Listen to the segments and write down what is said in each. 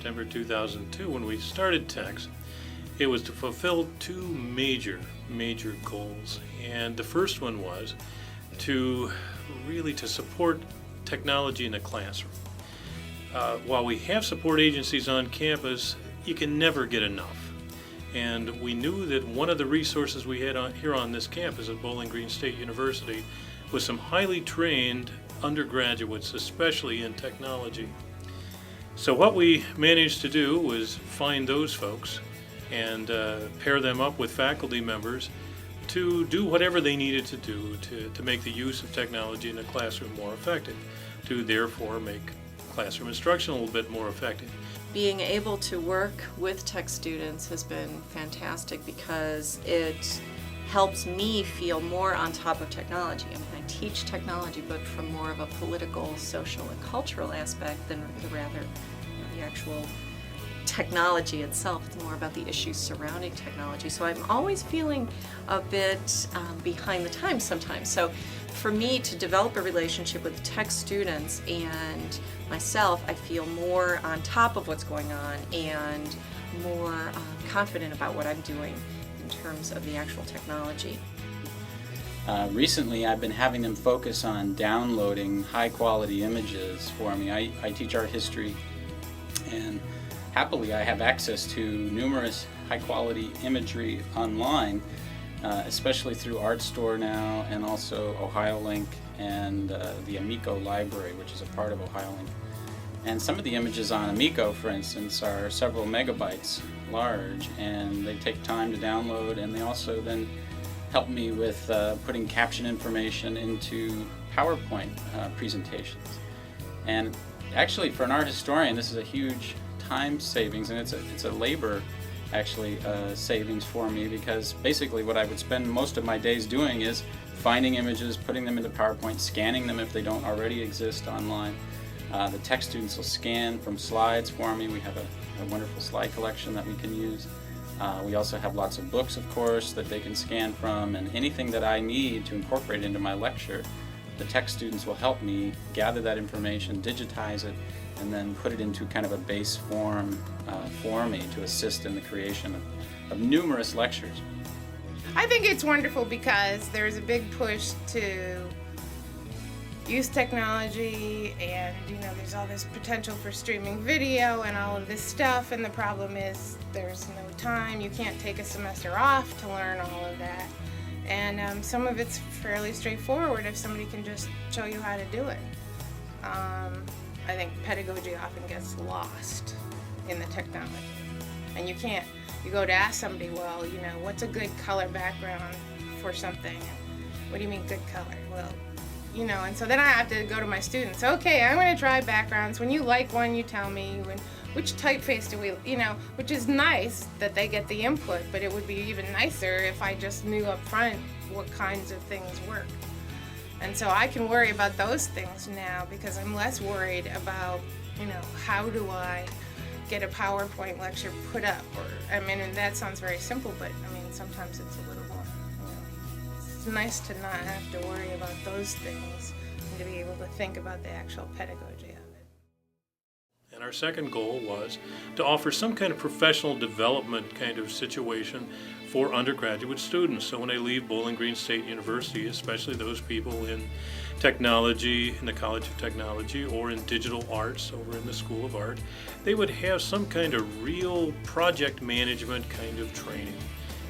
September 2002 when we started TECS, it was to fulfill two major goals. And the first one was to support technology in the classroom. While we have support agencies on campus, you can never get enough. And we knew that one of the resources we had here on this campus at Bowling Green State University was some highly trained undergraduates, especially in technology. So what we managed to do was find those folks and pair them up with faculty members to do whatever they needed to do to make the use of technology in the classroom more effective, to therefore make classroom instruction a little bit more effective. Being able to work with tech students has been fantastic because it helps me feel more on top of technology. I mean, I teach technology, but from more of a political, social, and cultural aspect than rather the actual technology itself. It's more about the issues surrounding technology. So I'm always feeling a bit behind the times sometimes. So for me to develop a relationship with tech students and myself, I feel more on top of what's going on and more confident about what I'm doing in terms of the actual technology. Recently I've been having them focus on downloading high quality images for me. I teach art history, and happily I have access to numerous high quality imagery online, especially through ArtStore now, and also OhioLink and the Amico library, which is a part of OhioLink. And some of the images on Amico, for instance, are several megabytes large, and they take time to download, and they also then help me with putting caption information into PowerPoint presentations. And actually, for an art historian, this is a huge time savings, and it's a labor actually savings for me, because basically what I would spend most of my days doing is finding images, putting them into PowerPoint, scanning them if they don't already exist online. The tech students will scan from slides for me. We have a wonderful slide collection that we can use. We also have lots of books, of course, that they can scan from, and anything that I need to incorporate into my lecture, the tech students will help me gather that information, digitize it, and then put it into kind of a base form for me to assist in the creation of numerous lectures. I think it's wonderful because there's a big push to use technology, and there's all this potential for streaming video and all of this stuff, and the problem is there's no time. You can't take a semester off to learn all of that, and some of it's fairly straightforward if somebody can just show you how to do it. I think pedagogy often gets lost in the technology, and you go to ask somebody, well, what's a good color background for something? What do you mean good color? Well, and so then I have to go to my students. Okay, I'm going to try backgrounds. When you like one, you tell me which typeface do we, which is nice that they get the input, but it would be even nicer if I just knew up front what kinds of things work. And so I can worry about those things now because I'm less worried about, how do I get a PowerPoint lecture put up? And that sounds very simple, but sometimes it's a little more. It's nice to not have to worry about those things and to be able to think about the actual pedagogy of it. And our second goal was to offer some kind of professional development kind of situation for undergraduate students. So when they leave Bowling Green State University, especially those people in technology, in the College of Technology, or in digital arts over in the School of Art, they would have some kind of real project management kind of training.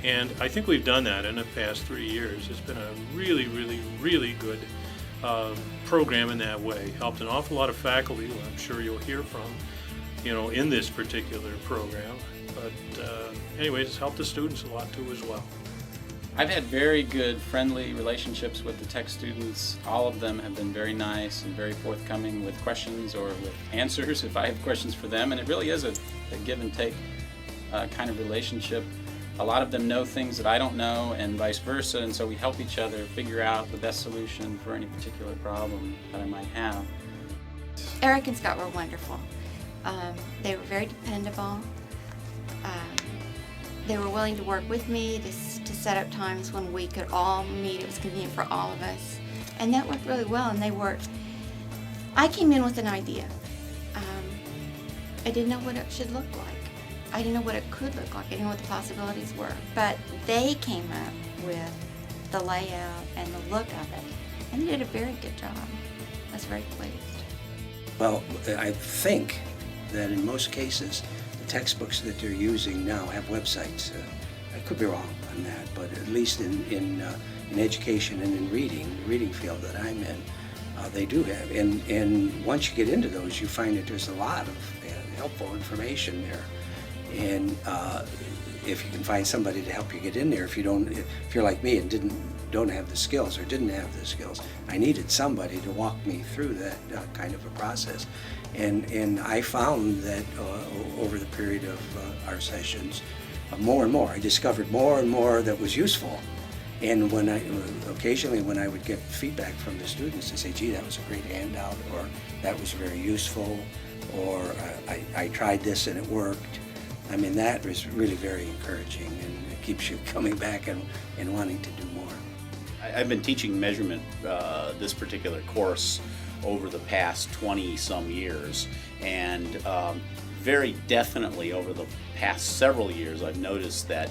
And I think we've done that in the past 3 years. It's been a really, really, really good program in that way. Helped an awful lot of faculty, who I'm sure you'll hear from, in this particular program. But anyways, it's helped the students a lot too as well. I've had very good, friendly relationships with the tech students. All of them have been very nice and very forthcoming with questions or with answers if I have questions for them. And it really is a give and take kind of relationship. A lot of them know things that I don't know, and vice versa, and so we help each other figure out the best solution for any particular problem that I might have. Eric and Scott were wonderful. They were very dependable. They were willing to work with me to set up times when we could all meet. It was convenient for all of us, and that worked really well. And I came in with an idea, I didn't know what it should look like. I didn't know what it could look like. I didn't know what the possibilities were. But they came up with the layout and the look of it, and they did a very good job. I was very pleased. Well, I think that in most cases, the textbooks that they're using now have websites. I could be wrong on that, but at least in education and in reading, the reading field that I'm in, they do have. And once you get into those, you find that there's a lot of helpful information there. And if you can find somebody to help you get in there, if you're like me and don't have the skills or didn't have the skills, I needed somebody to walk me through that kind of a process. And I found that over the period of our sessions, more and more, I discovered more and more that was useful. And occasionally when I would get feedback from the students, they say, gee, that was a great handout, or that was very useful, or I tried this and it worked. I mean, that was really very encouraging, and it keeps you coming back and wanting to do more. I've been teaching measurement, this particular course, over the past 20-some years, and very definitely over the past several years, I've noticed that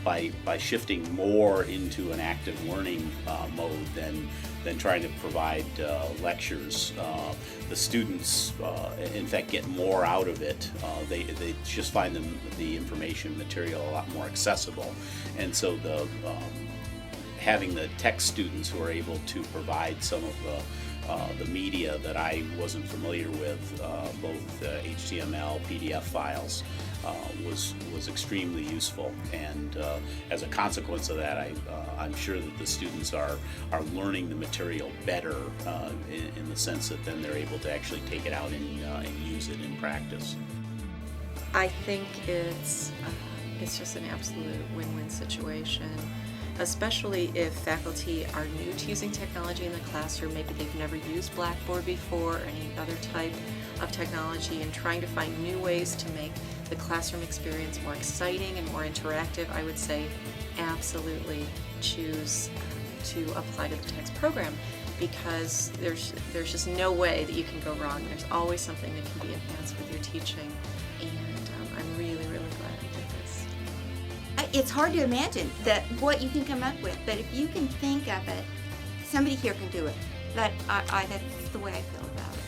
by shifting more into an active learning mode than trying to provide lectures, the students, in fact, get more out of it. They just find the information material a lot more accessible, and so having the tech students who are able to provide some of the media that I wasn't familiar with, both HTML, PDF files, was extremely useful. And as a consequence of that, I'm sure that the students are learning the material better in the sense that then they're able to actually take it out and use it in practice. I think it's just an absolute win-win situation, especially if faculty are new to using technology in the classroom. Maybe they've never used Blackboard before or any other type of technology, and trying to find new ways to make the classroom experience more exciting and more interactive. I would say absolutely choose to apply to the TECS program, because there's just no way that you can go wrong. There's always something that can be enhanced with your teaching, and I'm really, really glad I did this. It's hard to imagine what you can come up with, but if you can think of it, somebody here can do it. That's the way I feel about it.